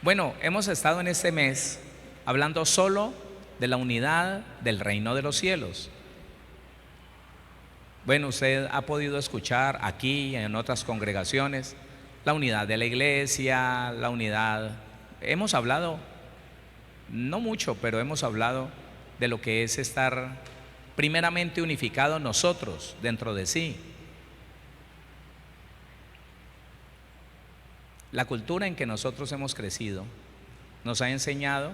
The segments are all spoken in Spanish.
Bueno, hemos estado en este mes hablando solo de la unidad del reino de los cielos. Bueno, usted ha podido escuchar aquí y en otras congregaciones la unidad de la iglesia, la unidad. Hemos hablado, no mucho, pero hemos hablado de lo que es estar primeramente unificados nosotros dentro de sí. La cultura en que nosotros hemos crecido nos ha enseñado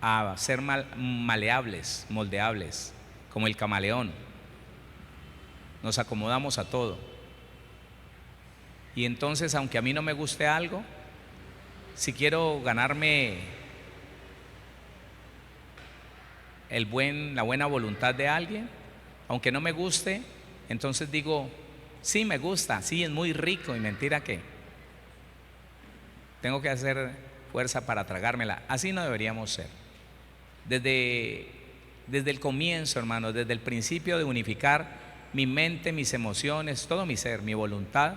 a ser maleables, moldeables, como el camaleón. Nos acomodamos a todo. Y entonces, aunque a mí no me guste algo, si quiero ganarme la buena voluntad de alguien, aunque no me guste, entonces digo, sí me gusta, sí es muy rico, y mentira que tengo que hacer fuerza para tragármela. Así no deberíamos ser. Desde el comienzo, hermanos, desde el principio de unificar mi mente, mis emociones, todo mi ser, mi voluntad,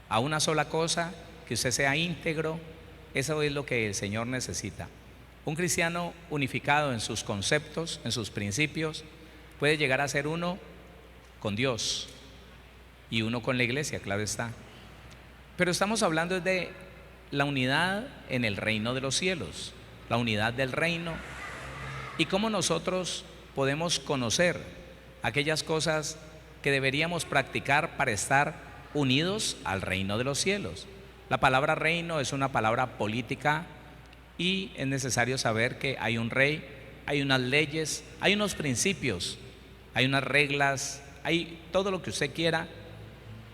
a una sola cosa, que usted sea íntegro, eso es lo que el Señor necesita. Un cristiano unificado en sus conceptos, en sus principios, puede llegar a ser uno con Dios y uno con la iglesia, claro está. Pero estamos hablando de la unidad en el reino de los cielos, la unidad del reino, y cómo nosotros podemos conocer aquellas cosas que deberíamos practicar para estar unidos al reino de los cielos. La palabra reino es una palabra política y es necesario saber que hay un rey, hay unas leyes, hay unos principios, hay unas reglas, hay todo lo que usted quiera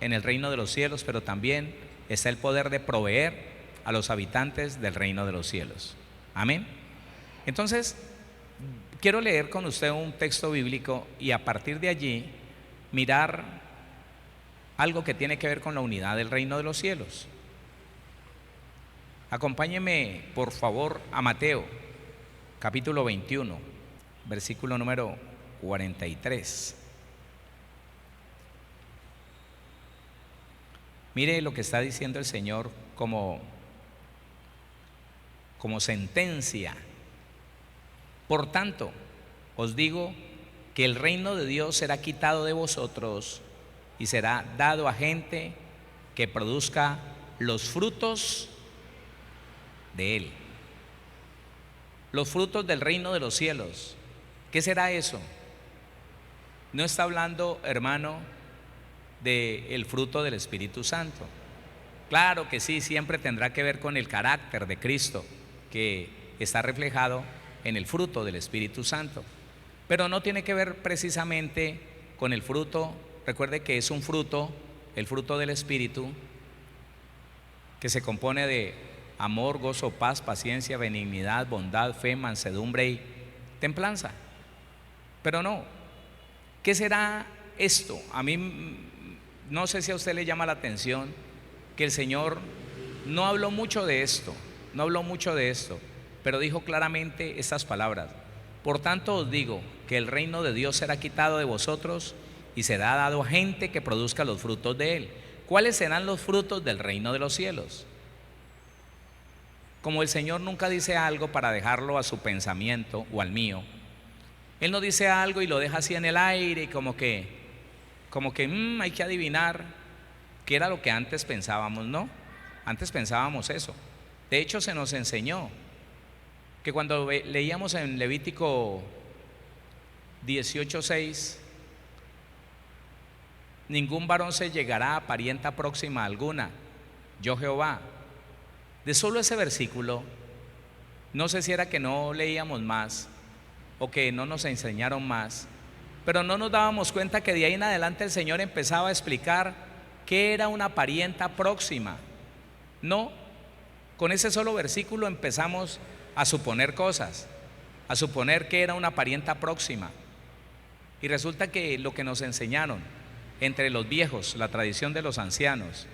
en el reino de los cielos, pero también está el poder de proveer a los habitantes del reino de los cielos. Amén. Entonces, quiero leer con usted un texto bíblico y a partir de allí mirar algo que tiene que ver con la unidad del reino de los cielos. Acompáñeme, por favor, a Mateo, capítulo 21, versículo número 43. Mire lo que está diciendo el Señor como sentencia. Por tanto, os digo que el reino de Dios será quitado de vosotros y será dado a gente que produzca los frutos de él. Los frutos del reino de los cielos. ¿Qué será eso? No está hablando, hermano, del fruto del Espíritu Santo. Claro que sí, siempre tendrá que ver con el carácter de Cristo, que está reflejado en el fruto del Espíritu Santo, pero no tiene que ver precisamente con el fruto. Recuerde que es un fruto, el fruto del Espíritu, que se compone de amor, gozo, paz, paciencia, benignidad, bondad, fe, mansedumbre y templanza. Pero no, ¿qué será esto? A mí no sé si a usted le llama la atención que el Señor no habló mucho de esto, pero dijo claramente estas palabras: por tanto os digo que el reino de Dios será quitado de vosotros y será dado a gente que produzca los frutos de él. ¿Cuáles serán los frutos del reino de los cielos? Como el Señor nunca dice algo para dejarlo a su pensamiento o al mío, Él no dice algo y lo deja así en el aire y como que hay que adivinar qué era lo que antes pensábamos. No, antes pensábamos eso. De hecho, se nos enseñó que cuando leíamos en Levítico 18:6, ningún varón se llegará a parienta próxima alguna, yo Jehová. De solo ese versículo, no sé si era que no leíamos más o que no nos enseñaron más, pero no nos dábamos cuenta que de ahí en adelante el Señor empezaba a explicar qué era una parienta próxima. No, con ese solo versículo empezamos a suponer cosas, a suponer que era una parienta próxima. Y resulta que lo que nos enseñaron entre los viejos, la tradición de los ancianos,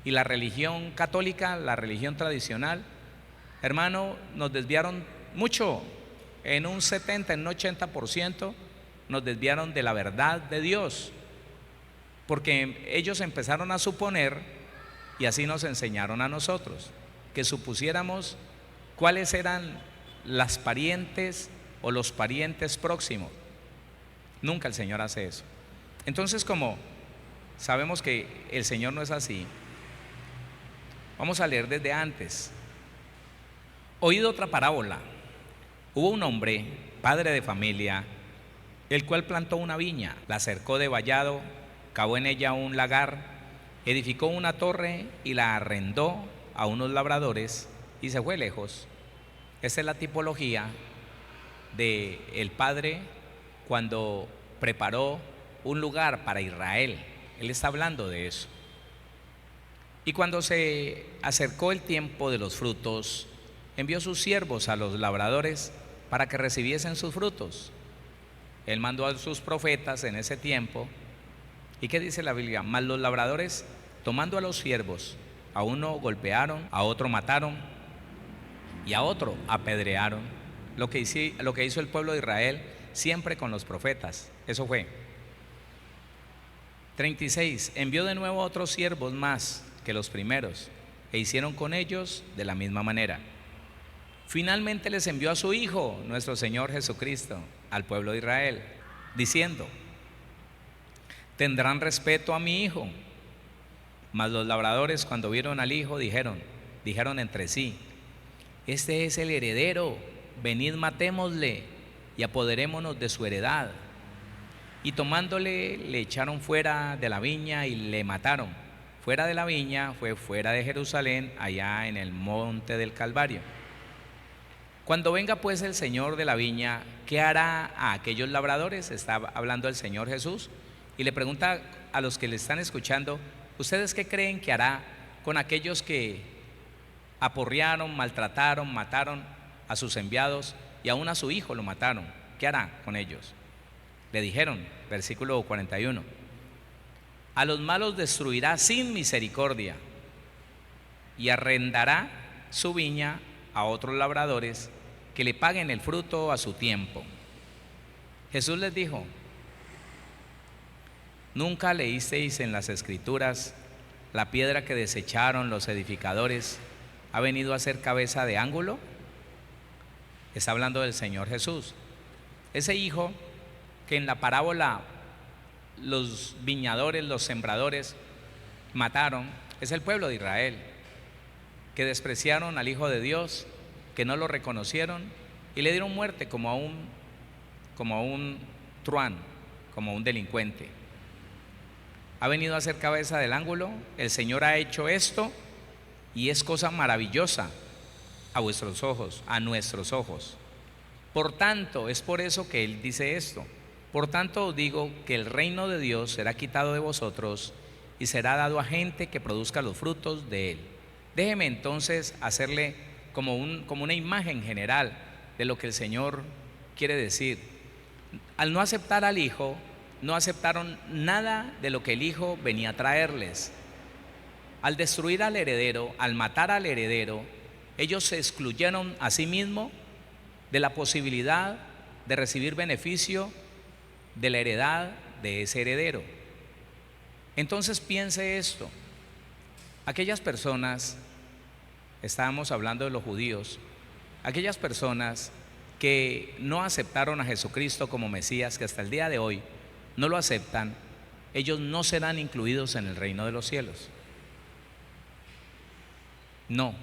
y la religión católica, la religión tradicional, hermano, nos desviaron mucho, en un 70, en un 80% nos desviaron de la verdad de Dios, porque ellos empezaron a suponer y así nos enseñaron a nosotros. que supusiéramos cuáles eran las parientes o los parientes próximos. Nunca el Señor hace eso. Entonces, como sabemos que el Señor no es así, vamos a leer desde antes. Oído otra parábola. Hubo un hombre, padre de familia, el cual plantó una viña, la cercó de vallado, cavó en ella un lagar, edificó una torre y la arrendó a unos labradores y se fue lejos. Esa es la tipología del Padre cuando preparó un lugar para Israel. Él está hablando de eso. Y cuando se acercó el tiempo de los frutos, envió sus siervos a los labradores para que recibiesen sus frutos. Él mandó a sus profetas en ese tiempo. ¿Y qué dice la Biblia? Mas los labradores, tomando a los siervos, a uno golpearon, a otro mataron y a otro apedrearon. Lo que hizo el pueblo de Israel siempre con los profetas. Eso fue. 36. Envió de nuevo a otros siervos más que los primeros, e hicieron con ellos de la misma manera. Finalmente les envió a su Hijo, nuestro Señor Jesucristo, al pueblo de Israel, diciendo: tendrán respeto a mi Hijo. Mas los labradores, cuando vieron al Hijo, dijeron entre sí: este es el heredero, venid, matémosle y apoderémonos de su heredad. Y tomándole, le echaron fuera de la viña y le mataron. Fuera de la viña fue fuera de Jerusalén, allá en el monte del Calvario. Cuando venga pues el Señor de la viña, ¿qué hará a aquellos labradores? Está hablando el Señor Jesús y le pregunta a los que le están escuchando: ¿ustedes qué creen que hará con aquellos que aporrearon, maltrataron, mataron a sus enviados y aún a su hijo lo mataron? ¿Qué hará con ellos? Le dijeron, versículo 41: a los malos destruirá sin misericordia y arrendará su viña a otros labradores que le paguen el fruto a su tiempo. Jesús les dijo: ¿nunca leísteis en las Escrituras: la piedra que desecharon los edificadores ha venido a ser cabeza de ángulo? Está hablando del Señor Jesús. Ese hijo que en la parábola los viñadores, los sembradores mataron, es el pueblo de Israel, que despreciaron al Hijo de Dios, que no lo reconocieron y le dieron muerte como a un truán, como a un delincuente. Ha venido a ser cabeza del ángulo. El Señor ha hecho esto y es cosa maravillosa a vuestros ojos, a nuestros ojos. Por tanto, es por eso que Él dice esto: por tanto os digo que el reino de Dios será quitado de vosotros y será dado a gente que produzca los frutos de él. Déjeme entonces hacerle como una imagen general de lo que el Señor quiere decir. Al no aceptar al Hijo, no aceptaron nada de lo que el Hijo venía a traerles. Al destruir al heredero, al matar al heredero, ellos se excluyeron a sí mismos de la posibilidad de recibir beneficio de la heredad de ese heredero. Entonces piense esto: aquellas personas, estábamos hablando de los judíos, aquellas personas que no aceptaron a Jesucristo como Mesías, que hasta el día de hoy no lo aceptan, ellos no serán incluidos en el reino de los cielos. No.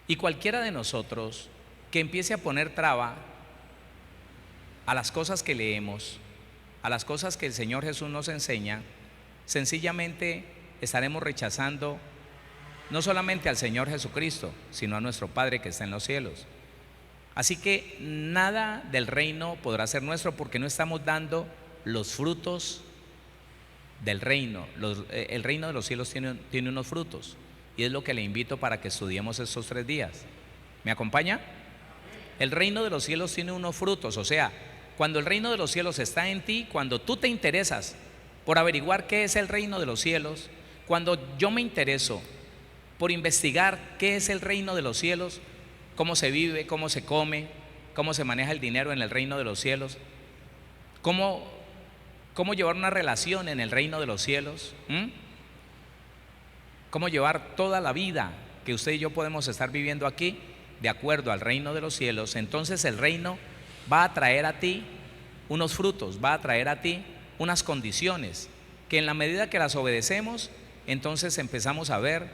Y cualquiera de nosotros que empiece a poner traba a las cosas que leemos, a las cosas que el Señor Jesús nos enseña, sencillamente estaremos rechazando no solamente al Señor Jesucristo, sino a nuestro Padre que está en los cielos. Así que nada del reino podrá ser nuestro, porque no estamos dando los frutos del reino. El reino de los cielos tiene unos frutos, y es lo que le invito para que estudiemos estos 3 días. ¿Me acompaña? El reino de los cielos tiene unos frutos. O sea, cuando el reino de los cielos está en ti, cuando tú te interesas por averiguar qué es el reino de los cielos, cuando yo me intereso por investigar qué es el reino de los cielos, cómo se vive, cómo se come, cómo se maneja el dinero en el reino de los cielos, cómo llevar una relación en el reino de los cielos, cómo llevar toda la vida que usted y yo podemos estar viviendo aquí de acuerdo al reino de los cielos, entonces el reino va a traer a ti unos frutos, va a traer a ti unas condiciones que en la medida que las obedecemos, entonces empezamos a ver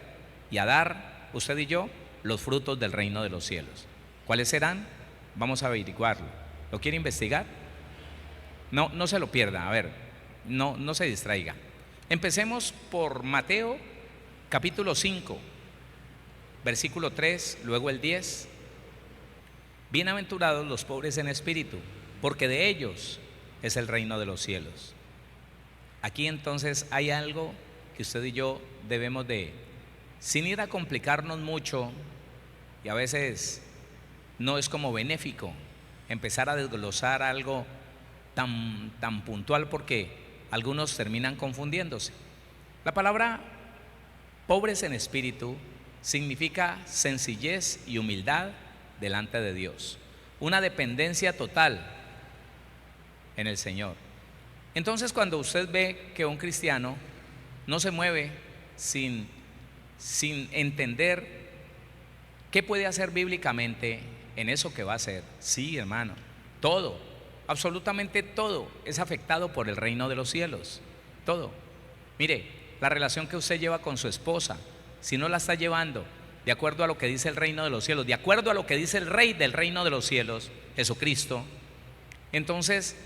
y a dar, usted y yo, los frutos del reino de los cielos. ¿Cuáles serán? Vamos a averiguarlo. ¿Lo quiere investigar? No se lo pierda, a ver, no se distraiga. Empecemos por Mateo capítulo 5, versículo 3, luego el 10. Bienaventurados los pobres en espíritu, porque de ellos es el reino de los cielos. Aquí entonces hay algo que usted y yo debemos de, sin ir a complicarnos mucho, y a veces no es como benéfico empezar a desglosar algo tan puntual, porque algunos terminan confundiéndose. La palabra pobres en espíritu significa sencillez y humildad delante de Dios, una dependencia total en el Señor. Entonces, cuando usted ve que un cristiano no se mueve sin entender qué puede hacer bíblicamente en eso que va a hacer, sí, hermano, todo, absolutamente todo es afectado por el reino de los cielos, todo. Mire, la relación que usted lleva con su esposa, si no la está llevando de acuerdo a lo que dice el reino de los cielos, de acuerdo a lo que dice el rey del reino de los cielos, Jesucristo, entonces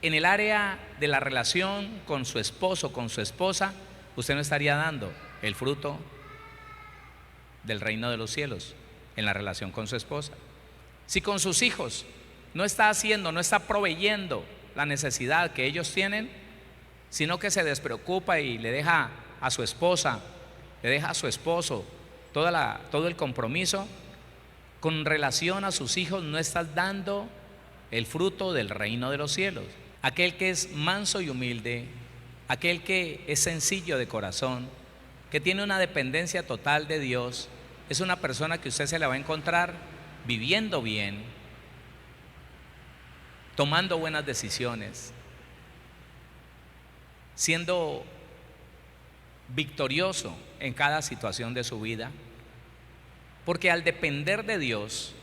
en el área de la relación con su esposo, con su esposa, usted no estaría dando el fruto del reino de los cielos en la relación con su esposa. Si con sus hijos no está haciendo, no está proveyendo la necesidad que ellos tienen, sino que se despreocupa y le deja a su esposa, le deja a su esposo todo el compromiso, con relación a sus hijos no estás dando el fruto del reino de los cielos. Aquel que es manso y humilde, aquel que es sencillo de corazón, que tiene una dependencia total de Dios, es una persona que usted se la va a encontrar viviendo bien, tomando buenas decisiones, siendo victorioso en cada situación de su vida, porque al depender de Dios,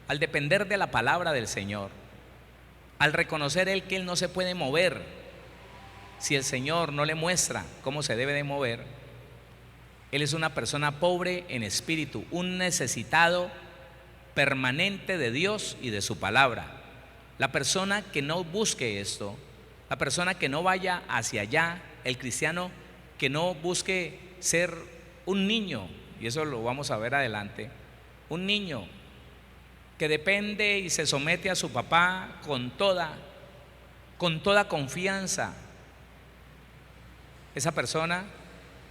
al depender de la palabra del Señor, al reconocer Él que Él no se puede mover si el Señor no le muestra cómo se debe de mover, Él es una persona pobre en espíritu, un necesitado permanente de Dios y de su palabra. La persona que no busque esto, la persona que no vaya hacia allá, el cristiano que no busque ser un niño, y eso lo vamos a ver adelante, un niño que depende y se somete a su papá con toda confianza. Esa persona,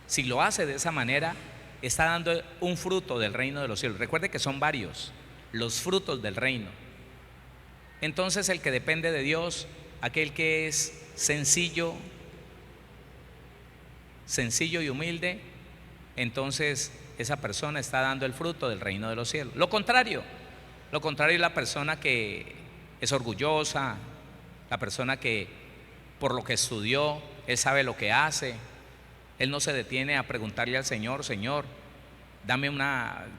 si lo hace de esa manera, está dando un fruto del reino de los cielos. Recuerde que son varios los frutos del reino. Entonces el que depende de Dios, aquel que es sencillo y humilde, entonces esa persona está dando el fruto del reino de los cielos. Lo contrario es la persona que es orgullosa, la persona que por lo que estudió, él sabe lo que hace, él no se detiene a preguntarle al Señor: Señor,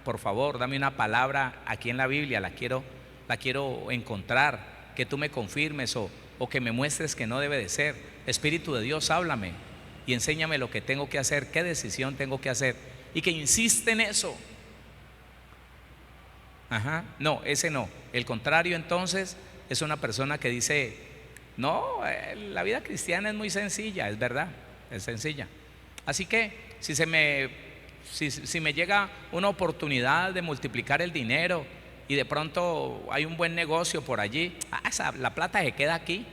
por favor, dame una palabra aquí en la Biblia, la quiero encontrar, que tú me confirmes o que me muestres que no debe de ser. Espíritu de Dios, háblame y enséñame lo que tengo que hacer, qué decisión tengo que hacer, y que insiste en eso. No, ese no. El contrario entonces es una persona que dice: no, la vida cristiana es muy sencilla. Es verdad, es sencilla. Así que si me llega una oportunidad de multiplicar el dinero y de pronto hay un buen negocio por allí, la plata se queda aquí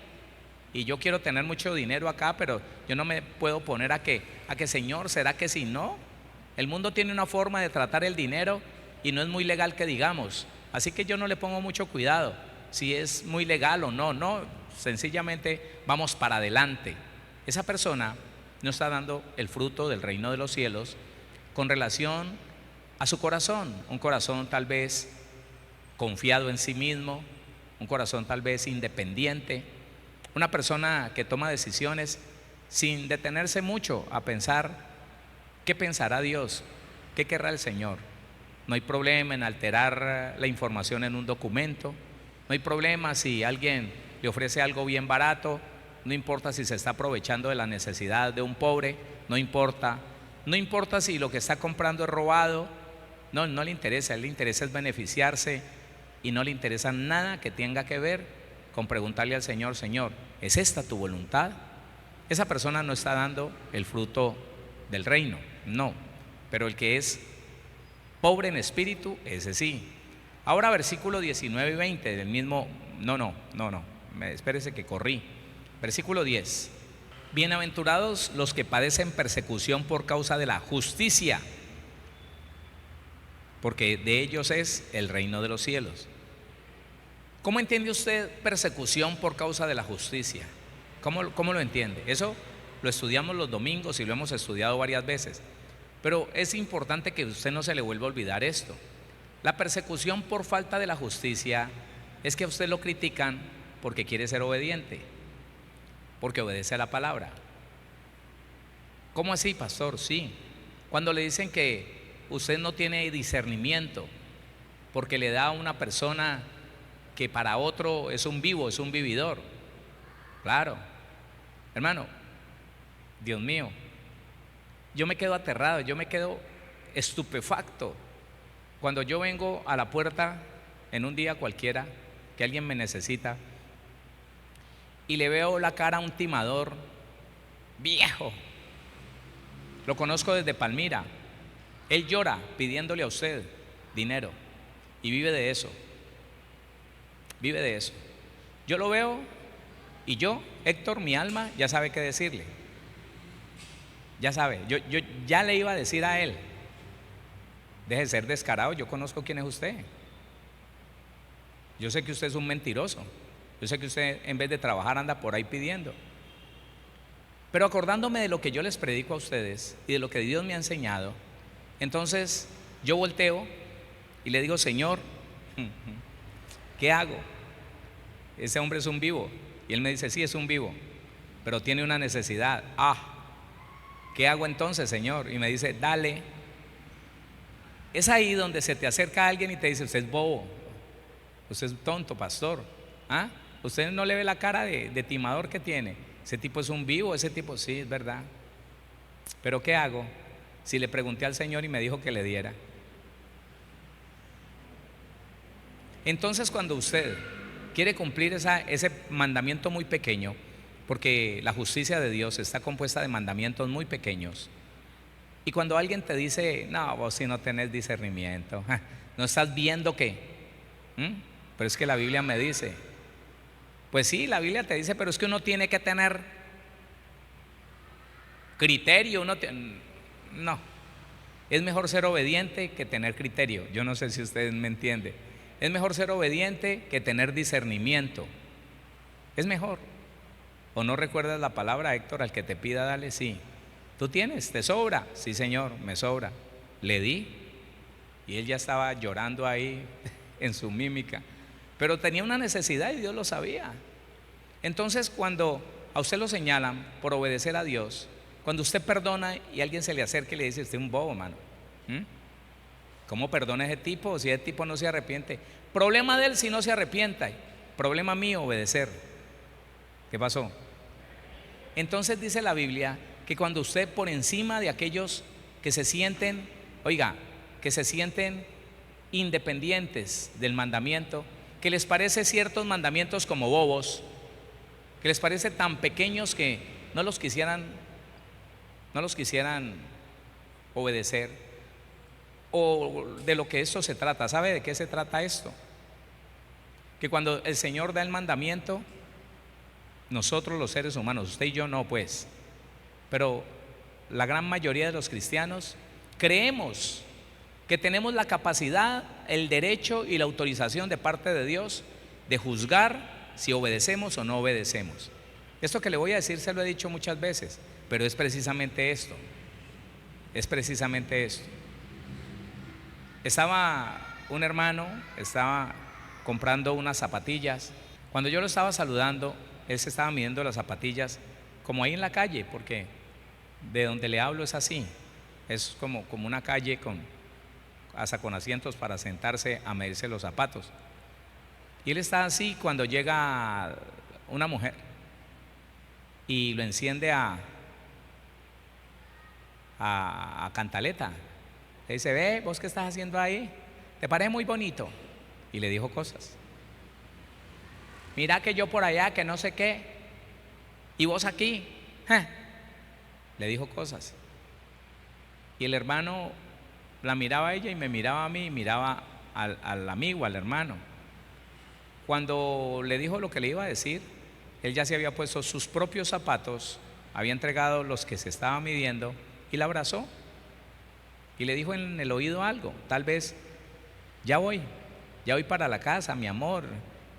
y yo quiero tener mucho dinero acá, pero yo no me puedo poner a que Señor, ¿será que si no? El mundo tiene una forma de tratar el dinero y no es muy legal que digamos, así que yo no le pongo mucho cuidado si es muy legal o no, sencillamente vamos para adelante. Esa persona no está dando el fruto del reino de los cielos con relación a su corazón, un corazón tal vez confiado en sí mismo, un corazón tal vez independiente, una persona que toma decisiones sin detenerse mucho a pensar qué pensará Dios, qué querrá el Señor. no hay problema en alterar la información en un documento, no hay problema si alguien le ofrece algo bien barato, no importa si se está aprovechando de la necesidad de un pobre, no importa, no importa si lo que está comprando es robado, no, no le interesa, a él le interesa es beneficiarse y no le interesa nada que tenga que ver con preguntarle al Señor, Señor, ¿es esta tu voluntad? Esa persona no está dando el fruto del reino, no, pero el que es pobre en espíritu, ese sí. Ahora versículo 19 y 20 del mismo, no, espérese que corrí. Versículo 10. Bienaventurados los que padecen persecución por causa de la justicia, porque de ellos es el reino de los cielos. ¿Cómo entiende usted persecución por causa de la justicia? ¿Cómo lo entiende? Eso lo estudiamos los domingos y lo hemos estudiado varias veces. Pero es importante que usted no se le vuelva a olvidar esto. La persecución por falta de la justicia es que a usted lo critican porque quiere ser obediente, porque obedece a la palabra. ¿Cómo así, pastor? Sí. Cuando le dicen que usted no tiene discernimiento porque le da a una persona que para otro es un vivo, es un vividor. Claro, hermano, Dios mío, yo me quedo aterrado, yo me quedo estupefacto cuando yo vengo a la puerta en un día cualquiera que alguien me necesita y le veo la cara a un timador viejo. Lo conozco desde Palmira. Él llora pidiéndole a usted dinero y vive de eso. Vive de eso. Yo lo veo y yo, Héctor, mi alma, ya sabe qué decirle. Ya sabe, yo ya le iba a decir a él, deje de ser descarado, yo conozco quién es usted. Yo sé que usted es un mentiroso. Yo sé que usted en vez de trabajar anda por ahí pidiendo. Pero acordándome de lo que yo les predico a ustedes y de lo que Dios me ha enseñado, entonces yo volteo y le digo, Señor, ¿qué hago? Ese hombre es un vivo. Y él me dice, sí, es un vivo, pero tiene una necesidad. ¿Qué hago entonces, Señor? Y me dice, dale. Es ahí donde se te acerca alguien y te dice, usted es bobo, usted es tonto, pastor. Usted no le ve la cara de timador que tiene. Ese tipo es un vivo, ese tipo, sí, es verdad. Pero ¿qué hago? Si le pregunté al Señor y me dijo que le diera. Entonces, cuando usted quiere cumplir ese mandamiento muy pequeño, porque la justicia de Dios está compuesta de mandamientos muy pequeños, y cuando alguien te dice, no, vos si no tenés discernimiento, no estás viendo qué, pero es que la Biblia me dice, pues sí, la Biblia te dice, pero es que uno tiene que tener criterio, no, es mejor ser obediente que tener criterio. Yo no sé si usted me entiende. Es mejor ser obediente que tener discernimiento. Es mejor. ¿O no recuerdas la palabra, Héctor? Al que te pida, dale, sí. ¿Tú tienes? ¿Te sobra? Sí, Señor, me sobra. Le di y él ya estaba llorando ahí en su mímica, pero tenía una necesidad y Dios lo sabía. Entonces, cuando a usted lo señalan por obedecer a Dios, cuando usted perdona y alguien se le acerca y le dice, usted es un bobo, mano, ¿cómo perdona a ese tipo si ese tipo no se arrepiente? Problema de él si no se arrepienta, problema mío obedecer. ¿Qué pasó? Entonces dice la Biblia que cuando usted por encima de aquellos que se sienten, que se sienten independientes del mandamiento, que les parece ciertos mandamientos como bobos, que les parece tan pequeños que no los quisieran obedecer, o de lo que esto se trata. ¿Sabe de qué se trata esto? Que cuando el Señor da el mandamiento, nosotros los seres humanos, usted y yo no, pues, pero la gran mayoría de los cristianos creemos que tenemos la capacidad, el derecho y la autorización de parte de Dios de juzgar si obedecemos o no obedecemos. Esto que le voy a decir se lo he dicho muchas veces, pero es precisamente esto. Es precisamente esto. Un hermano estaba comprando unas zapatillas. Cuando yo lo estaba saludando, él se estaba midiendo las zapatillas como ahí en la calle, porque de donde le hablo es así, es como una calle hasta con asientos para sentarse a medirse los zapatos. Y él está así cuando llega una mujer y lo enciende a cantaleta. Le dice: ve, vos qué estás haciendo ahí, te parece muy bonito. Y le dijo cosas. Mira que yo por allá, que no sé qué, y vos aquí. Le dijo cosas. Y el hermano la miraba a ella y me miraba a mí, y miraba al amigo, al hermano. Cuando le dijo lo que le iba a decir, él ya se había puesto sus propios zapatos, había entregado los que se estaba midiendo y la abrazó y le dijo en el oído algo. Tal vez: ya voy para la casa, mi amor.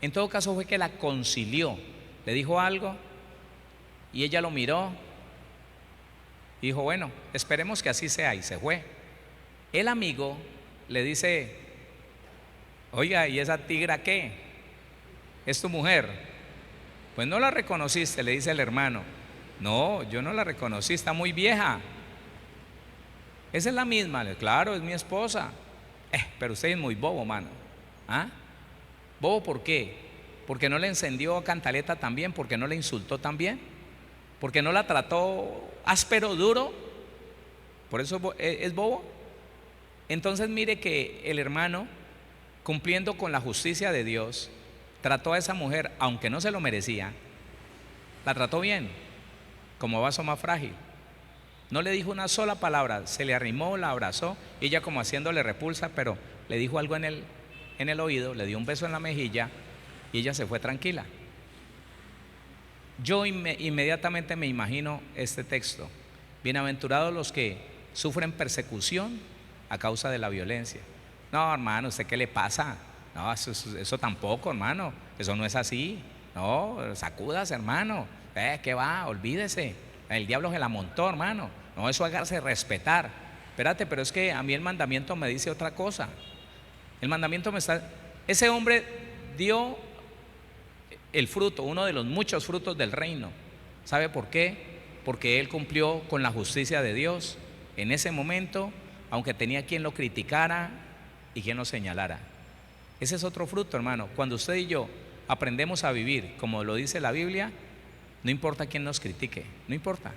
En todo caso fue que la concilió, le dijo algo y ella lo miró y dijo: bueno, esperemos que así sea, y se fue. El amigo le dice: oiga, ¿y esa tigra qué? ¿Es tu mujer? Pues no la reconociste, le dice el hermano. No, yo no la reconocí, está muy vieja. Esa es la misma. Claro, es mi esposa. Pero usted es muy bobo, mano. ¿Ah? ¿Bobo por qué? ¿Porque no le encendió cantaleta también? ¿Porque no le insultó también? ¿Porque no la trató áspero, duro? ¿Por eso es bobo? Entonces mire que el hermano, cumpliendo con la justicia de Dios, trató a esa mujer, aunque no se lo merecía, la trató bien, como vaso más frágil. No le dijo una sola palabra, se le arrimó, la abrazó, y ella como haciéndole repulsa, pero le dijo algo en el oído, le dio un beso en la mejilla y ella se fue tranquila. Yo inmediatamente me imagino este texto: bienaventurados los que sufren persecución a causa de la violencia. No, hermano, ¿usted qué le pasa? No, eso tampoco, hermano, eso no es así. No, sacúdase, hermano. ¿Qué va? Olvídese. El diablo se la montó, hermano. No, eso hágase respetar. Espérate, pero es que a mí el mandamiento me dice otra cosa. El mandamiento ese hombre dio el fruto, uno de los muchos frutos del reino. ¿Sabe por qué? Porque él cumplió con la justicia de Dios en ese momento, aunque tenía quien lo criticara y quien lo señalara. Ese es otro fruto, hermano. Cuando usted y yo aprendemos a vivir como lo dice la Biblia, no importa quién nos critique, no importa.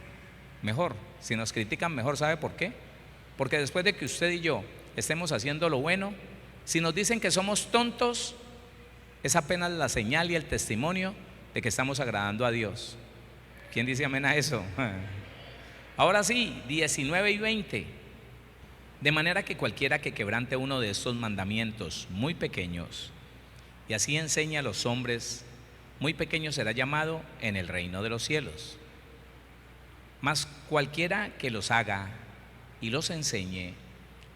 Mejor, si nos critican, mejor. ¿Sabe por qué? Porque después de que usted y yo estemos haciendo lo bueno, si nos dicen que somos tontos, es apenas la señal y el testimonio de que estamos agradando a Dios. ¿Quién dice amén a eso? Ahora sí, 19 y 20. De manera que cualquiera que quebrante uno de estos mandamientos muy pequeños y así enseña a los hombres, muy pequeño será llamado en el reino de los cielos. Mas cualquiera que los haga y los enseñe,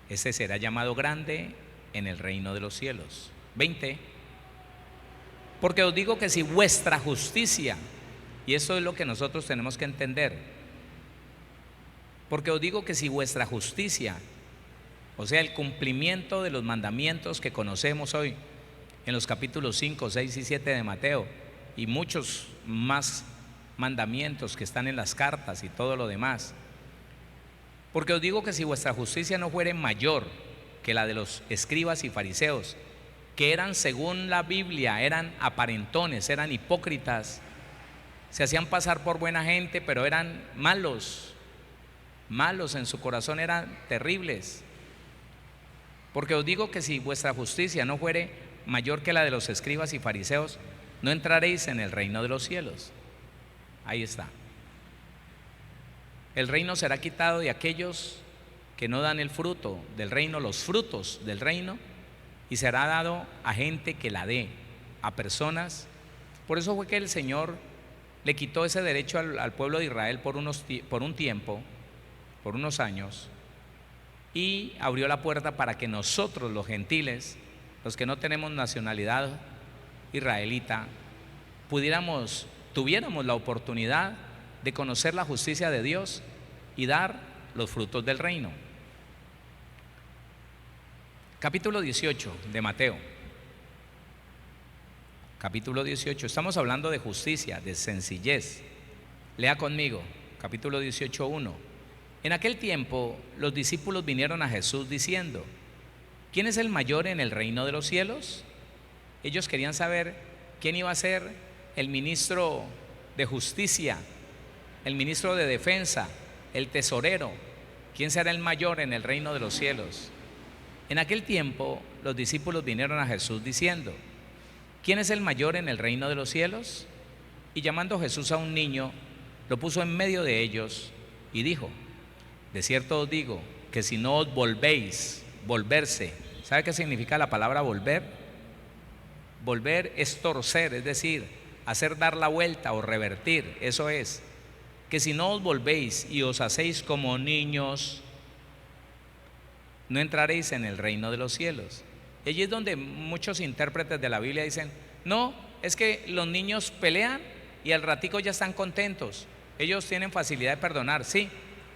ese será llamado grande en el reino de los cielos. 20. Porque os digo que si vuestra justicia, y eso es lo que nosotros tenemos que entender, porque os digo que si vuestra justicia, o sea, el cumplimiento de los mandamientos que conocemos hoy en los capítulos 5, 6 y 7 de Mateo, y muchos más mandamientos que están en las cartas y todo lo demás. Porque os digo que si vuestra justicia no fuere mayor que la de los escribas y fariseos, que eran, según la Biblia, eran aparentones, eran hipócritas, se hacían pasar por buena gente, pero eran malos en su corazón, eran terribles. Porque os digo que si vuestra justicia no fuere mayor que la de los escribas y fariseos, no entraréis en el reino de los cielos. Ahí está. El reino será quitado de aquellos que no dan el fruto del reino, los frutos del reino, y será dado a gente que la dé, a personas. Por eso fue que el Señor le quitó ese derecho al pueblo de Israel por un tiempo, por unos años, y abrió la puerta para que nosotros, los gentiles, los que no tenemos nacionalidad israelita, tuviéramos la oportunidad de conocer la justicia de Dios y dar los frutos del reino. Capítulo 18 de Mateo. Capítulo 18. Estamos hablando de justicia, de sencillez. Lea conmigo, capítulo 18, 1. En aquel tiempo los discípulos vinieron a Jesús diciendo: ¿quién es el mayor en el reino de los cielos? Ellos querían saber quién iba a ser el ministro de justicia, el ministro de defensa, el tesorero. ¿Quién será el mayor en el reino de los cielos? En aquel tiempo los discípulos vinieron a Jesús diciendo: ¿quién es el mayor en el reino de los cielos? Y llamando Jesús a un niño, lo puso en medio de ellos y dijo: de cierto os digo que si no os volvéis, volverse, ¿sabe qué significa la palabra volver? Volver es torcer, es decir, hacer dar la vuelta o revertir. Eso es, que si no os volvéis y os hacéis como niños, no entraréis en el reino de los cielos. Y allí es donde muchos intérpretes de la Biblia dicen: no, es que los niños pelean y al ratico ya están contentos, ellos tienen facilidad de perdonar. Sí,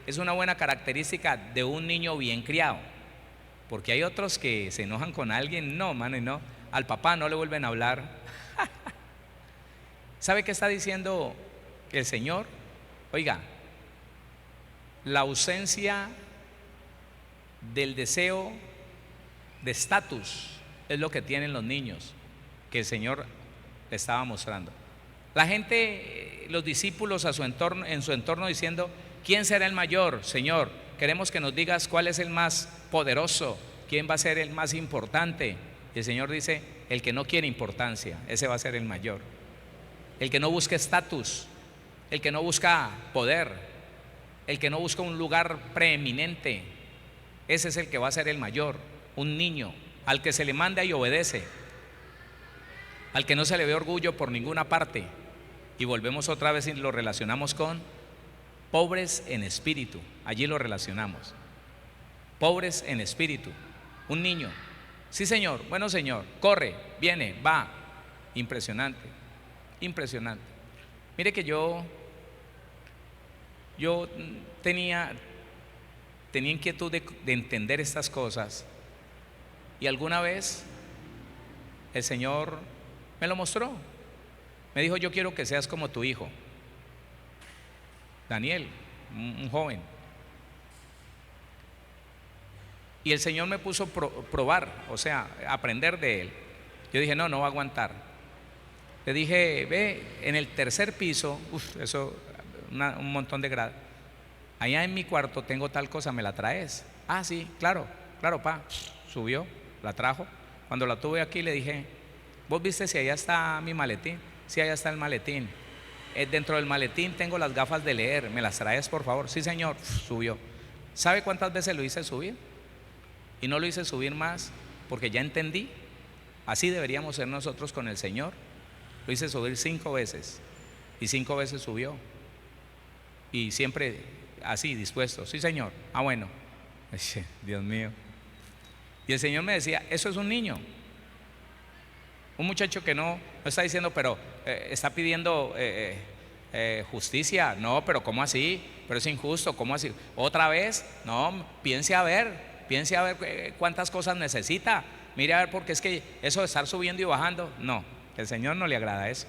es una buena característica de un niño bien criado, porque hay otros que se enojan con alguien, no, mano, y no, al papá no le vuelven a hablar. ¿Sabe qué está diciendo el Señor? Oiga, la ausencia del deseo de estatus es lo que tienen los niños, que el Señor le estaba mostrando. La gente, los discípulos a su entorno, en su entorno diciendo: ¿quién será el mayor? Señor, queremos que nos digas cuál es el más poderoso, quién va a ser el más importante. Y el Señor dice: el que no quiere importancia, ese va a ser el mayor. El que no busca estatus, el que no busca poder, el que no busca un lugar preeminente, ese es el que va a ser el mayor. Un niño al que se le manda y obedece, al que no se le ve orgullo por ninguna parte. Y volvemos otra vez y lo relacionamos con pobres en espíritu. Allí lo relacionamos. Pobres en espíritu. Un niño: sí, Señor, bueno, Señor, corre, viene, va. Impresionante, impresionante. Mire que yo tenía inquietud de entender estas cosas, y alguna vez el Señor me lo mostró. Me dijo: yo quiero que seas como tu hijo Daniel, un joven. Y el Señor me puso probar, o sea, aprender de él. Yo dije: no va a aguantar. Le dije: ve, en el tercer piso, eso, un montón de grados, allá en mi cuarto tengo tal cosa, ¿me la traes? Ah, sí, claro, pa. Subió, la trajo. Cuando la tuve aquí le dije: ¿vos viste si allá está mi maletín? Sí, allá está el maletín. Dentro del maletín tengo las gafas de leer, ¿me las traes, por favor? Sí, Señor. Subió. ¿Sabe cuántas veces lo hice subir? Y no lo hice subir más, porque ya entendí. Así deberíamos ser nosotros con el Señor. Lo hice subir 5 veces, y 5 veces subió. Y siempre así, dispuesto. Sí, Señor. Ah, bueno. Dios mío. Y el Señor me decía: eso es un niño, un muchacho que no está diciendo, pero está pidiendo justicia. No, pero ¿cómo así? Pero es injusto, ¿cómo así? ¿Otra vez? No, piense a ver cuántas cosas necesita. Mire a ver, porque es que eso de estar subiendo y bajando, no, el Señor no le agrada eso.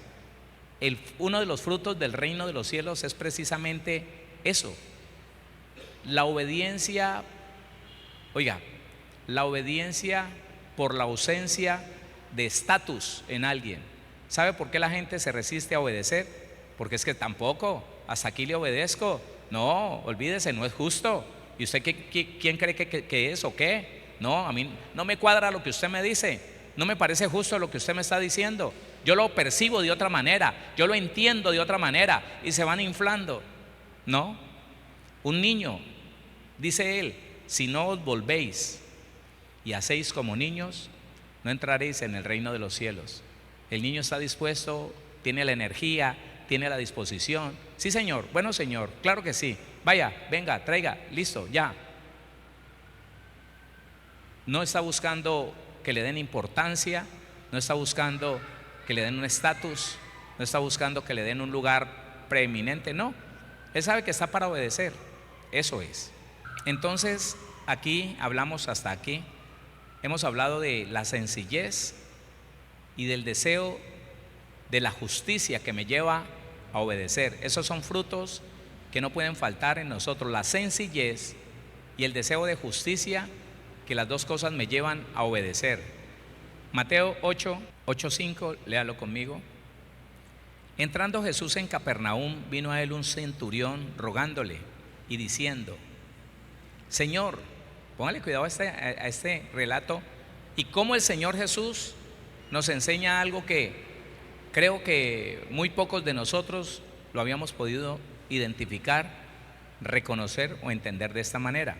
Uno de los frutos del reino de los cielos es precisamente eso: la obediencia. Oiga, la obediencia por la ausencia de estatus en alguien. ¿Sabe por qué la gente se resiste a obedecer? Porque es que tampoco, hasta aquí le obedezco. No, olvídese, no es justo. ¿Y usted quién cree que es o qué? No, a mí no me cuadra lo que usted me dice. No me parece justo lo que usted me está diciendo. Yo lo percibo de otra manera, yo lo entiendo de otra manera, y se van inflando. No, un niño, dice él: si no os volvéis y hacéis como niños, no entraréis en el reino de los cielos. El niño está dispuesto, tiene la energía, tiene la disposición. Sí, Señor, bueno, Señor, claro que sí. Vaya, venga, traiga, listo, ya. No está buscando que le den importancia, no está buscando que le den un estatus, no está buscando que le den un lugar preeminente, no. Él sabe que está para obedecer, eso es. Entonces, aquí hablamos hasta aquí. Hemos hablado de la sencillez y del deseo de la justicia que me lleva a obedecer. Esos son frutos que no pueden faltar en nosotros: la sencillez y el deseo de justicia que las dos cosas me llevan a obedecer. Mateo 8:5, léalo conmigo. Entrando Jesús en Capernaum, vino a él un centurión rogándole y diciendo: Señor, póngale cuidado a este relato, y cómo el Señor Jesús nos enseña algo que creo que muy pocos de nosotros lo habíamos podido identificar, reconocer o entender de esta manera.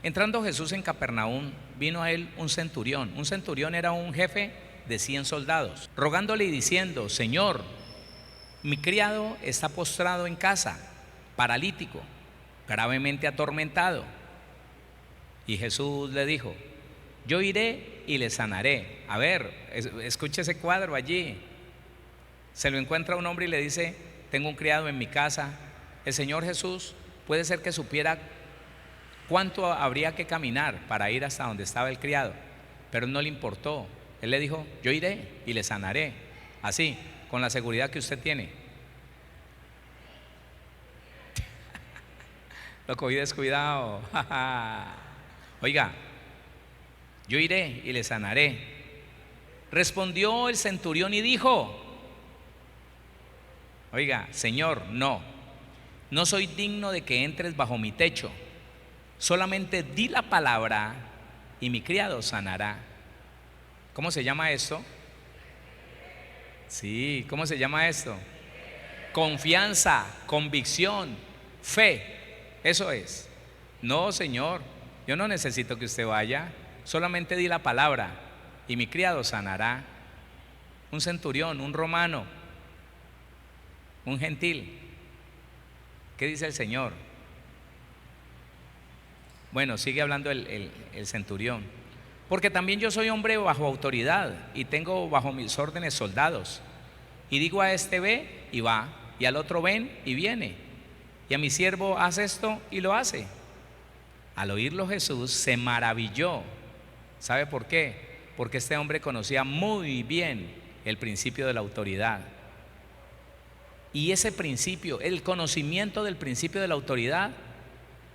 Entrando Jesús en Capernaum, vino a él un centurión. Un centurión era un jefe de 100 soldados, rogándole y diciendo: Señor, mi criado está postrado en casa, paralítico, gravemente atormentado. Y Jesús le dijo: yo iré y le sanaré. A ver, escuche ese cuadro allí. Se lo encuentra un hombre y le dice: tengo un criado en mi casa. El Señor Jesús puede ser que supiera cuánto habría que caminar para ir hasta donde estaba el criado, pero no le importó. Él le dijo: yo iré y le sanaré. Así, con la seguridad que usted tiene. Lo cogí descuidado. Oiga, yo iré y le sanaré. Respondió el centurión y dijo: oiga, Señor, no soy digno de que entres bajo mi techo. Solamente di la palabra y mi criado sanará. ¿Cómo se llama esto? Sí, ¿cómo se llama esto? Confianza, convicción, fe. Eso es. No, Señor, yo no necesito que usted vaya. Solamente di la palabra y mi criado sanará. Un centurión, un romano, un gentil. ¿Qué dice el Señor? Bueno, sigue hablando el centurión. Porque también yo soy hombre bajo autoridad y tengo bajo mis órdenes soldados. Y digo a este: ve y va, y al otro: ven y viene, y a mi siervo: haz esto y lo hace. Al oírlo Jesús se maravilló. ¿Sabe por qué? Porque este hombre conocía muy bien el principio de la autoridad. Y ese principio, el conocimiento del principio de la autoridad,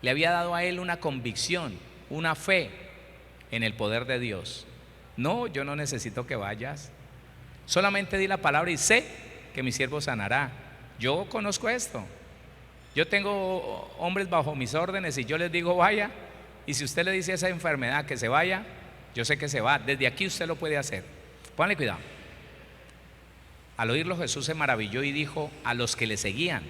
le había dado a él una convicción, una fe en el poder de Dios. No, yo no necesito que vayas. Solamente di la palabra y sé que mi siervo sanará. Yo conozco esto. Yo tengo hombres bajo mis órdenes y yo les digo: vaya. Y si usted le dice a esa enfermedad que se vaya, yo sé que se va. Desde aquí usted lo puede hacer. Pónganle cuidado. Al oírlo Jesús se maravilló y dijo a los que le seguían: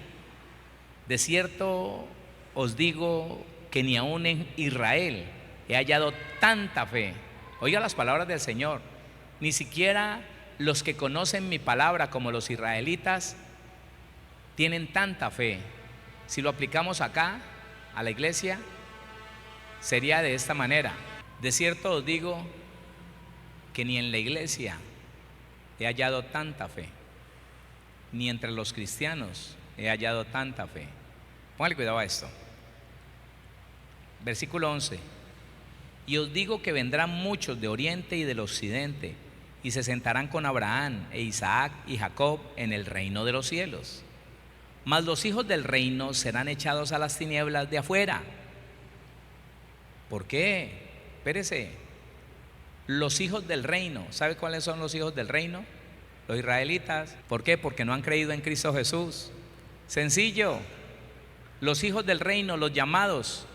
de cierto os digo que ni aún en Israel he hallado tanta fe. Oiga las palabras del Señor. Ni siquiera los que conocen mi palabra, como los israelitas, tienen tanta fe. Si lo aplicamos acá a la iglesia, sería de esta manera: de cierto os digo que ni en la iglesia he hallado tanta fe, ni entre los cristianos he hallado tanta fe. Póngale cuidado a esto. Versículo 11: y os digo que vendrán muchos de oriente y del occidente y se sentarán con Abraham e Isaac y Jacob en el reino de los cielos. Mas los hijos del reino serán echados a las tinieblas de afuera. ¿Por qué? Espérese. Los hijos del reino, ¿sabe cuáles son los hijos del reino? Los israelitas. ¿Por qué? Porque no han creído en Cristo Jesús. Sencillo. Los hijos del reino, los llamados,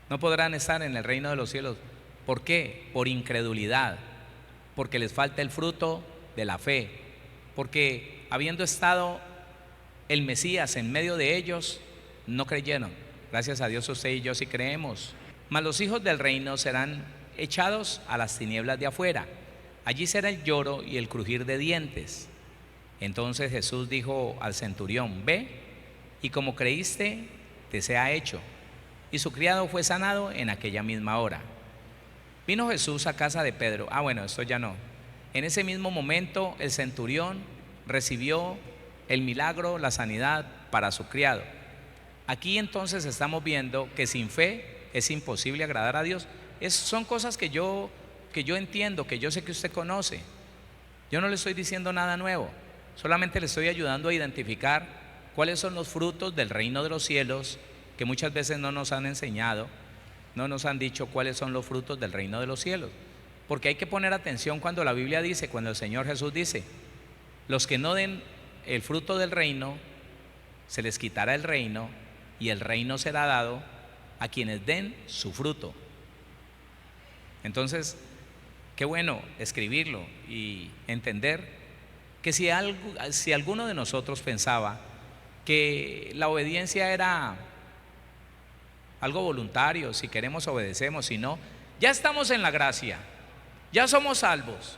no podrán estar en el reino de los cielos. ¿Por qué? Por incredulidad. Porque les falta el fruto de la fe. Porque habiendo estado el Mesías en medio de ellos, no creyeron. Gracias a Dios usted y yo sí creemos. Mas los hijos del reino serán echados a las tinieblas de afuera. Allí será el lloro y el crujir de dientes. Entonces Jesús dijo al centurión: ve, y como creíste, te sea hecho. Y su criado fue sanado en aquella misma hora. Vino Jesús a casa de Pedro. Bueno, esto ya no. En ese mismo momento el centurión recibió el milagro, la sanidad para su criado. Aquí entonces estamos viendo que sin fe es imposible agradar a Dios. Son cosas que yo entiendo, que yo sé que usted conoce. Yo no le estoy diciendo nada nuevo, solamente le estoy ayudando a identificar cuáles son los frutos del reino de los cielos que muchas veces no nos han enseñado no nos han dicho cuáles son los frutos del reino de los cielos. Porque hay que poner atención cuando la Biblia dice, cuando el Señor Jesús dice, los que no den el fruto del reino, se les quitará el reino y el reino será dado a quienes den su fruto. Entonces, qué bueno escribirlo y entender que si alguno de nosotros pensaba que la obediencia era algo voluntario, si queremos obedecemos, si no, ya estamos en la gracia, ya somos salvos,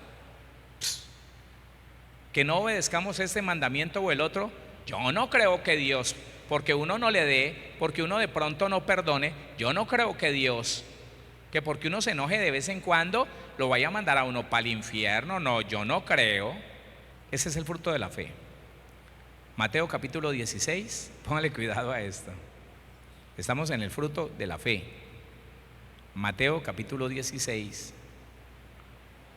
que no obedezcamos este mandamiento o el otro, yo no creo que Dios, porque uno no le dé, porque uno de pronto no perdone, yo no creo que Dios, que porque uno se enoje de vez en cuando, lo vaya a mandar a uno para el infierno. No, yo no creo. Ese es el fruto de la fe. Mateo capítulo 16, póngale cuidado a esto. Estamos en el fruto de la fe. Mateo capítulo 16,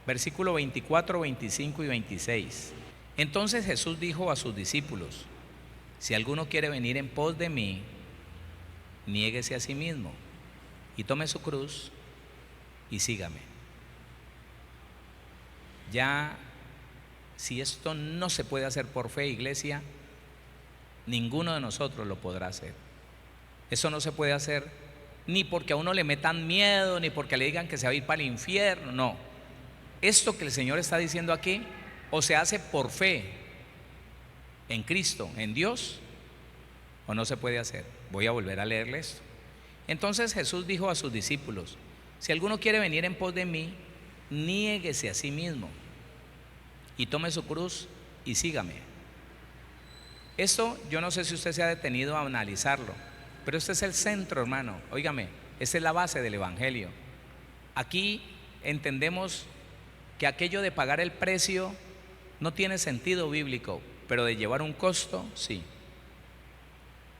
versículo 24, 25 y 26. Entonces Jesús dijo a sus discípulos: si alguno quiere venir en pos de mí, niéguese a sí mismo y tome su cruz y sígame. Ya, si esto no se puede hacer por fe, iglesia, ninguno de nosotros lo podrá hacer. Eso no se puede hacer ni porque a uno le metan miedo, ni porque le digan que se va a ir para el infierno, no. Esto que el Señor está diciendo aquí, o se hace por fe en Cristo, en Dios, o no se puede hacer. Voy a volver a leerle esto. Entonces Jesús dijo a sus discípulos: si alguno quiere venir en pos de mí, niéguese a sí mismo y tome su cruz y sígame. Esto yo no sé si usted se ha detenido a analizarlo, pero este es el centro, hermano. Óigame, esta es la base del evangelio. Aquí entendemos que aquello de pagar el precio no tiene sentido bíblico, pero de llevar un costo, sí.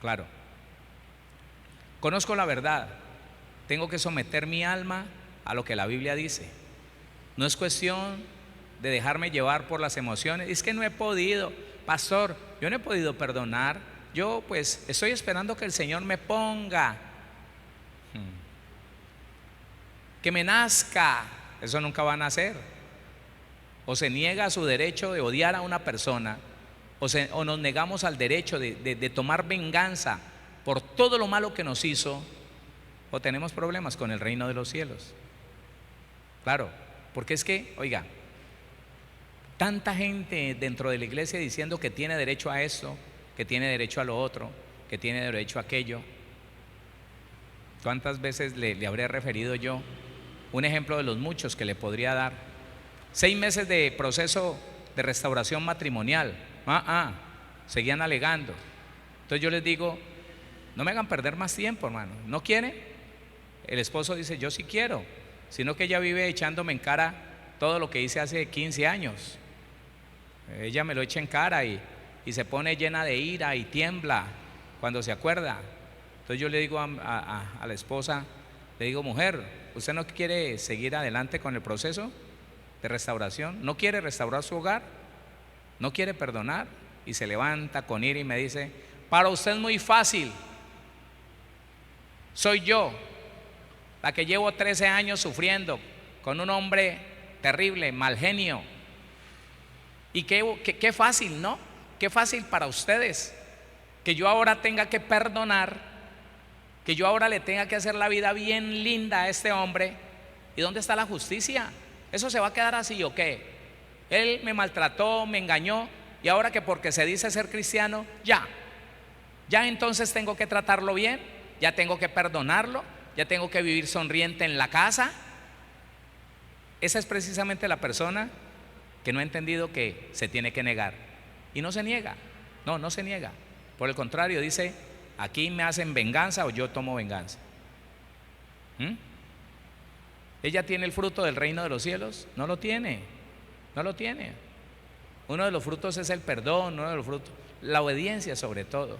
Claro. Conozco la verdad, tengo que someter mi alma a lo que la Biblia dice. No es cuestión de dejarme llevar por las emociones. Es que no he podido, pastor, yo no he podido perdonar. Yo pues estoy esperando que el Señor me ponga, que me nazca. Eso nunca va a nacer. O se niega a su derecho de odiar a una persona, o nos negamos al derecho de tomar venganza por todo lo malo que nos hizo, o tenemos problemas con el reino de los cielos. Claro, porque es que, oiga, tanta gente dentro de la iglesia diciendo que tiene derecho a esto, que tiene derecho a lo otro, que tiene derecho a aquello. ¿Cuántas veces le habré referido yo un ejemplo de los muchos que le podría dar? 6 meses de proceso de restauración matrimonial. Seguían alegando. Entonces yo les digo: no me hagan perder más tiempo, hermano. ¿No quiere? El esposo dice: yo sí quiero, sino que ella vive echándome en cara todo lo que hice hace 15 años. Ella me lo echa en cara y se pone llena de ira y tiembla cuando se acuerda. Entonces yo le digo a la esposa, le digo: mujer, ¿usted no quiere seguir adelante con el proceso de restauración? ¿No quiere restaurar su hogar? ¿No quiere perdonar? Y se levanta con ira y me dice: para usted es muy fácil. Soy yo la que llevo 13 años sufriendo con un hombre terrible, mal genio. Y qué fácil, ¿no? Qué fácil para ustedes que yo ahora tenga que perdonar, que yo ahora le tenga que hacer la vida bien linda a este hombre. ¿Y dónde está la justicia? ¿Eso se va a quedar así o qué? Él me maltrató, me engañó, y ahora que porque se dice ser cristiano, ya entonces tengo que tratarlo bien, ya tengo que perdonarlo, ya tengo que vivir sonriente en la casa. Esa es precisamente la persona que no ha entendido que se tiene que negar. Y no se niega, no se niega. Por el contrario, dice: aquí me hacen venganza o yo tomo venganza. ¿Ella tiene el fruto del reino de los cielos? No lo tiene, no lo tiene. Uno de los frutos es el perdón, uno de los frutos, la obediencia sobre todo.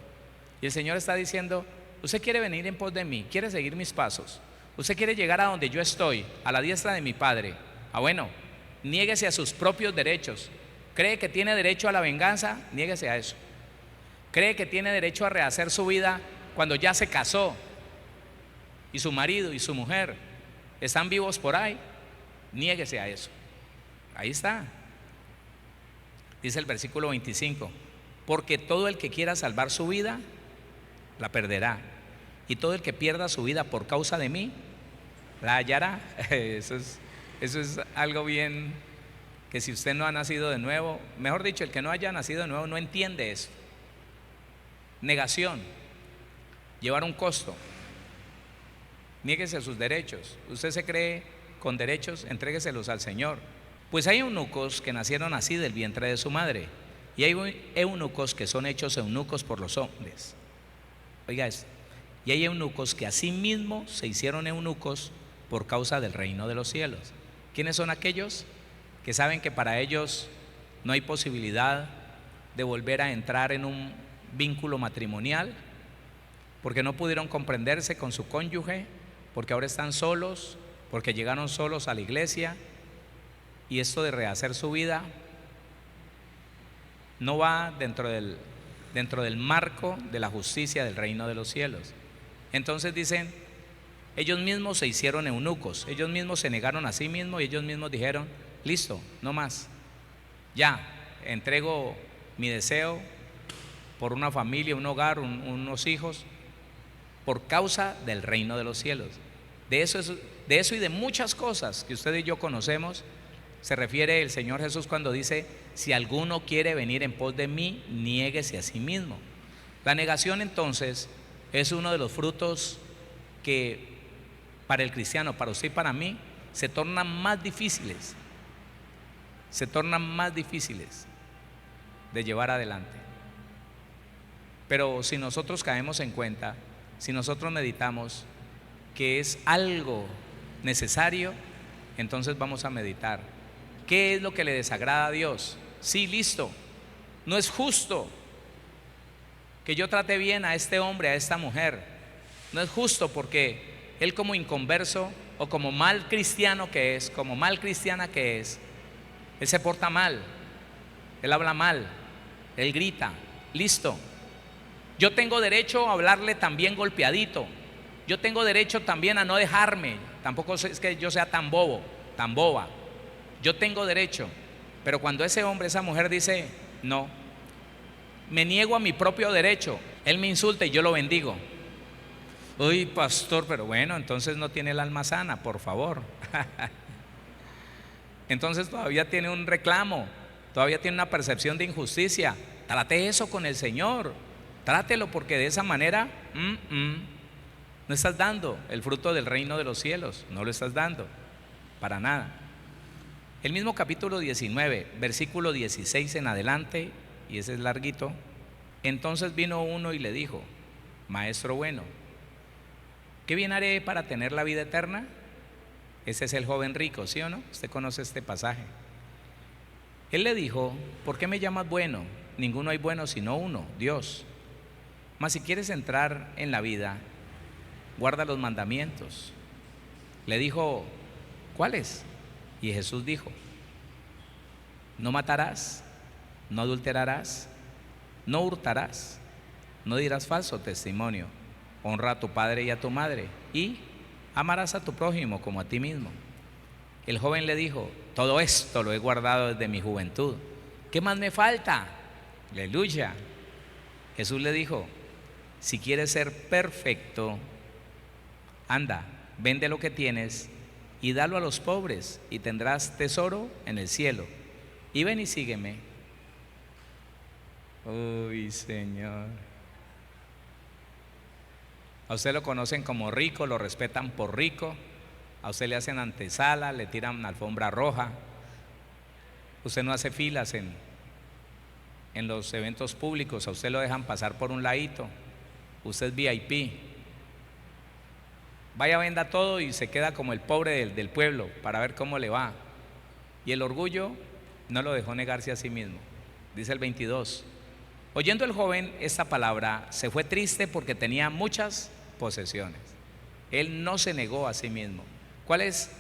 Y el Señor está diciendo: usted quiere venir en pos de mí, quiere seguir mis pasos, usted quiere llegar a donde yo estoy, a la diestra de mi Padre. Bueno, niéguese a sus propios derechos. ¿Cree que tiene derecho a la venganza? Niéguese a eso. ¿Cree que tiene derecho a rehacer su vida cuando ya se casó y su marido y su mujer están vivos por ahí, niéguese a eso. Ahí está. Dice el versículo 25, porque todo el que quiera salvar su vida, la perderá. Y todo el que pierda su vida por causa de mí, la hallará. Eso es algo bien, que si usted no ha nacido de nuevo, mejor dicho, el que no haya nacido de nuevo no entiende eso. Negación, llevar un costo. Niéguese a sus derechos. Usted se cree con derechos, entrégueselos al Señor. Pues hay eunucos que nacieron así del vientre de su madre, y hay eunucos que son hechos eunucos por los hombres. Oiga esto. Y hay eunucos que asimismo se hicieron eunucos por causa del reino de los cielos. ¿Quiénes son aquellos que saben que para ellos no hay posibilidad de volver a entrar en un vínculo matrimonial, porque no pudieron comprenderse con su cónyuge, porque ahora están solos, porque llegaron solos a la iglesia, y esto de rehacer su vida no va dentro del marco de la justicia del reino de los cielos? Entonces dicen, ellos mismos se hicieron eunucos, ellos mismos se negaron a sí mismos y ellos mismos dijeron, listo, no más, ya, entrego mi deseo por una familia, un hogar, unos hijos, por causa del reino de los cielos. De eso y de muchas cosas que usted y yo conocemos se refiere el Señor Jesús cuando dice, si alguno quiere venir en pos de mí, niéguese a sí mismo. La negación entonces es uno de los frutos que para el cristiano, para usted y para mí, se tornan más difíciles de llevar adelante. Pero si nosotros caemos en cuenta, si nosotros meditamos que es algo necesario, entonces vamos a meditar. ¿Qué es lo que le desagrada a Dios? Sí, listo. No es justo que yo trate bien a este hombre, a esta mujer. No es justo porque él como inconverso o como mal cristiano que es, como mal cristiana que es, él se porta mal, él habla mal, él grita. Listo. Yo tengo derecho a hablarle también golpeadito. Yo tengo derecho también a no dejarme. Tampoco es que yo sea tan bobo, tan boba. Yo tengo derecho. Pero cuando ese hombre, esa mujer dice, no, me niego a mi propio derecho, él me insulta y yo lo bendigo. Uy, pastor, pero bueno, entonces no tiene el alma sana, por favor. Entonces todavía tiene un reclamo, todavía tiene una percepción de injusticia. Trate eso con el Señor, trátelo, porque de esa manera no estás dando el fruto del reino de los cielos, no lo estás dando, para nada. El mismo capítulo 19, versículo 16 en adelante, y ese es larguito. Entonces vino uno y le dijo, maestro bueno, ¿qué bien haré para tener la vida eterna? Ese es el joven rico, ¿sí o no? Usted conoce este pasaje. Él le dijo, ¿por qué me llamas bueno? Ninguno hay bueno sino uno, Dios. Mas si quieres entrar en la vida, guarda los mandamientos. Le dijo, ¿cuáles? Y Jesús dijo, no matarás, no adulterarás, no hurtarás, no dirás falso testimonio, honra a tu padre y a tu madre, y amarás a tu prójimo como a ti mismo. El joven le dijo, todo esto lo he guardado desde mi juventud, ¿qué más me falta? Aleluya. Jesús le dijo, si quieres ser perfecto, anda, vende lo que tienes y dalo a los pobres, y tendrás tesoro en el cielo, y ven y sígueme. Uy, Señor. A usted lo conocen como rico, lo respetan por rico, a usted le hacen antesala, le tiran alfombra roja, usted no hace filas en los eventos públicos, a usted lo dejan pasar por un ladito, usted es VIP. Vaya, venda todo y se queda como el pobre del pueblo para ver cómo le va. Y el orgullo no lo dejó negarse a sí mismo. Dice el 22, oyendo el joven esta palabra, se fue triste porque tenía muchas posesiones. Él no se negó a sí mismo. ¿Cuál es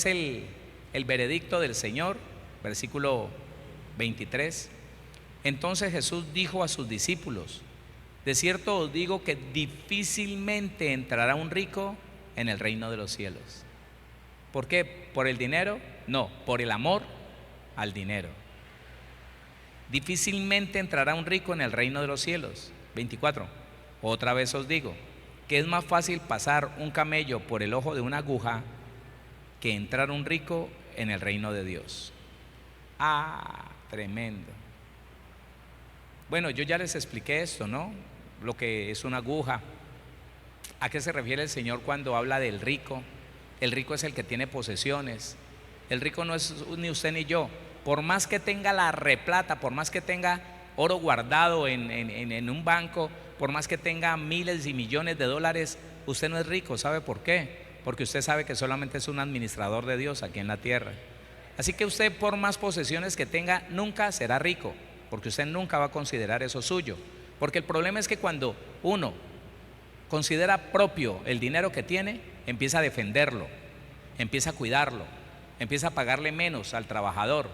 el veredicto del Señor? Versículo 23. Entonces Jesús dijo a sus discípulos, De cierto os digo que difícilmente entrará un rico en el reino de los cielos. ¿Por qué? ¿Por el dinero? No, por el amor al dinero. Difícilmente entrará un rico en el reino de los cielos. 24. Otra vez os digo que es más fácil pasar un camello por el ojo de una aguja que entrar un rico en el reino de Dios. Ah, tremendo. Bueno, yo ya les expliqué esto, ¿no? Lo que es una aguja. ¿A qué se refiere el Señor cuando habla del rico? El rico es el que tiene posesiones. El rico no es ni usted ni yo. Por más que tenga la replata, por más que tenga oro guardado en un banco, por más que tenga miles y millones de dólares, usted no es rico. ¿Sabe por qué? Porque usted sabe que solamente es un administrador de Dios aquí en la tierra. Así que usted, por más posesiones que tenga, nunca será rico, porque usted nunca va a considerar eso suyo. Porque el problema es que cuando uno considera propio el dinero que tiene, empieza a defenderlo, empieza a cuidarlo, empieza a pagarle menos al trabajador,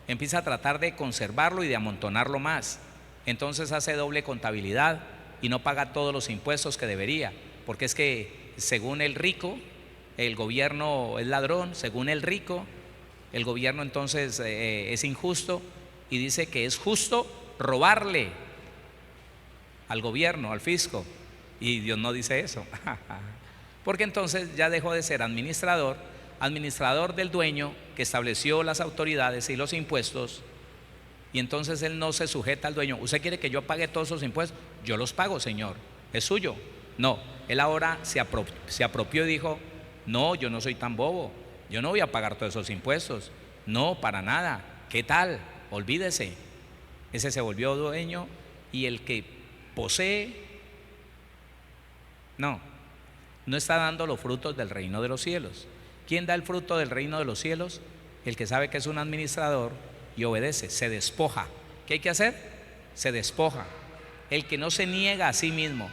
empieza a tratar de conservarlo y de amontonarlo más. Entonces hace doble contabilidad y no paga todos los impuestos que debería, porque es que según el rico, el gobierno es ladrón. Según el rico, el gobierno entonces es injusto, y dice que es justo robarle al gobierno, al fisco, y Dios no dice eso. Porque entonces ya dejó de ser administrador del dueño que estableció las autoridades y los impuestos, y entonces él no se sujeta al dueño. ¿Usted quiere que yo pague todos esos impuestos? Yo los pago, Señor, es suyo. No, él ahora se apropió y dijo: no, yo no soy tan bobo, yo no voy a pagar todos esos impuestos. No, para nada. ¿Qué tal? Olvídese. Ese se volvió dueño, y el que posee no está dando los frutos del reino de los cielos. ¿Quién da el fruto del reino de los cielos? El que sabe que es un administrador y obedece, se despoja. ¿Qué hay que hacer? Se despoja. El que no se niega a sí mismo.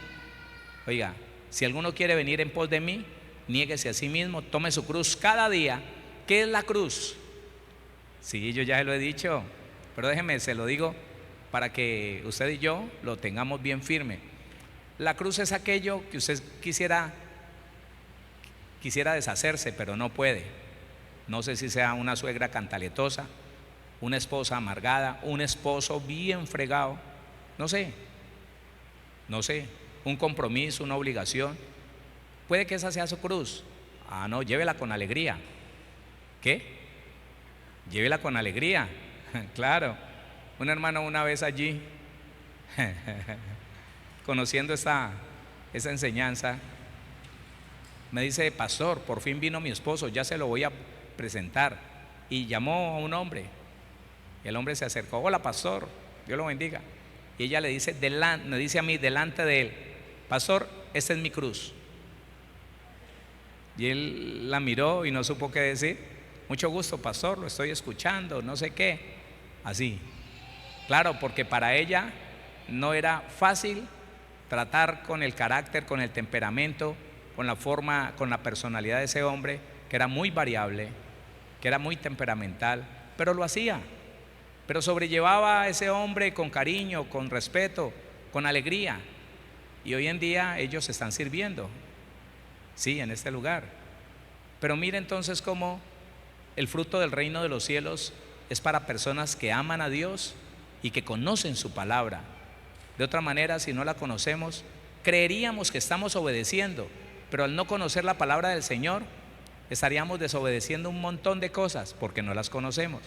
Oiga, si alguno quiere venir en pos de mí, niéguese a sí mismo, tome su cruz cada día. ¿Qué es la cruz? Sí, yo ya se lo he dicho, pero déjeme, se lo digo para que usted y yo lo tengamos bien firme. La cruz es aquello que usted quisiera deshacerse, pero no puede. No sé si sea una suegra cantaletosa, una esposa amargada, un esposo bien fregado, no sé, un compromiso, una obligación. Puede que esa sea su cruz. Ah, no, llévela con alegría. ¿Qué? Llévela con alegría. Claro, un hermano una vez allí, conociendo esa enseñanza, me dice: pastor, por fin vino mi esposo, ya se lo voy a presentar. Y llamó a un hombre, y el hombre se acercó: hola pastor, Dios lo bendiga. Y ella le dice, me dice a mí delante de él: pastor, esta es mi cruz. Y él la miró y no supo qué decir. Mucho gusto, pastor, lo estoy escuchando, no sé qué. Así. Claro, porque para ella no era fácil tratar con el carácter, con el temperamento, con la forma, con la personalidad de ese hombre, que era muy variable, que era muy temperamental, pero lo hacía. Pero sobrellevaba a ese hombre con cariño, con respeto, con alegría. Y hoy en día ellos están sirviendo, sí, en este lugar. Pero mire entonces cómo el fruto del reino de los cielos es para personas que aman a Dios y que conocen su palabra. De otra manera, si no la conocemos, creeríamos que estamos obedeciendo, pero al no conocer la palabra del Señor, estaríamos desobedeciendo un montón de cosas porque no las conocemos.